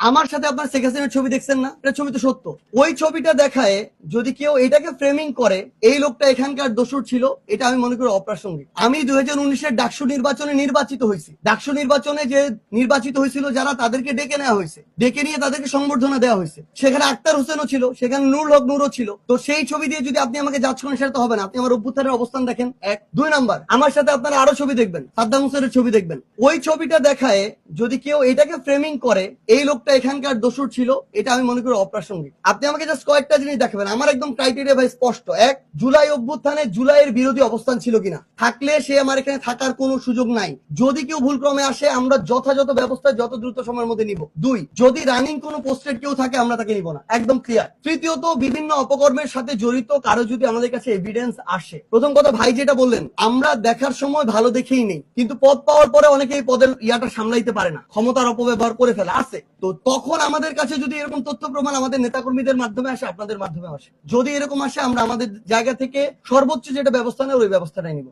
আমার সাথে আপনার শেখ হাসিনার ছবি দেখছেন না? এটা ছবি তো সত্য। ওই ছবিটা দেখায় যদি কেউ এটাকে ফ্রেমিং করে এই লোকটা এখানকার দোষর ছিল, এটা আমি মনে করি অপ্রাসঙ্গিক। আমি 2019-এর ডাকসু নির্বাচনে নির্বাচিত হয়েছি। ডাকসু নির্বাচনে যে নির্বাচিত হয়েছিল যারা, তাদেরকে ডেকে নেওয়া হয়েছে, ডেকে নিয়ে তাদেরকে সংবর্ধনা দেওয়া হয়েছে। সেখানে আক্তার হোসেনও ছিল, সেখানে নুরুল হক নূরও ছিল। তো সেই ছবি দিয়ে যদি আপনি আমাকে জাজ করেন, সেটা তো হবে না। আপনি আমার অভ্যুত্থানের অবস্থান দেখেন, এক। 2 নাম্বার, আমার সাথে আপনারা আরো ছবি দেখবেন, সাদ্দাম হোসেনের ছবি দেখবেন। ওই ছবিটা দেখায় যদি কেউ এটাকে ফ্রেমিং করে এই লোকটা এখানকার দোষর ছিল, এটা আমি মনে করি অপ্রাসঙ্গিক। আপনি আমাকে জাস্ট কয়েকটা জিনিস দেখাবেন, আমার একদম ক্রাইটেরিয়া ভাই স্পষ্ট। এক, জুলাই অভ্যুত্থানে জুলাইয়ের বিরোধী অবস্থান ছিল কিনা, থাকলে সে আমার এখানে থাকার কোনো সুযোগ নাই। যদি কেউ ভুলক্রমে আসে, আমরা যথাযথ ব্যবস্থা যত দ্রুত সময়ের মধ্যে নিব। 2, যদি রানিং কোনো পোস্টেড কেউ থাকে, আমরা তাকে নিব না, একদম ক্লিয়ার। তৃতীয়ত, বিভিন্ন অপকর্মের সাথে জড়িত কারো যদি আমাদের কাছে এভিডেন্স আসে, প্রথম কথা ভাই যেটা বললেন, আমরা দেখার সময় ভালো দেখেই নেই, কিন্তু পদ পাওয়ার পরে অনেকে এই পদের ইয়াটা সামলাইতে পারে না, ক্ষমতার অপব্যবহার করে ফেলে আছে। তো তখন আমাদের কাছে যদি এরকম তথ্য প্রমাণ আমাদের নেতাকর্মীদের মাধ্যমে আসে, আপনাদের মাধ্যমে আসে, যদি এরকম আসে, আমরা আমাদের জায়গা থেকে সর্বোচ্চ যেটা ব্যবস্থা নেই, ওই ব্যবস্থাটাই নিব।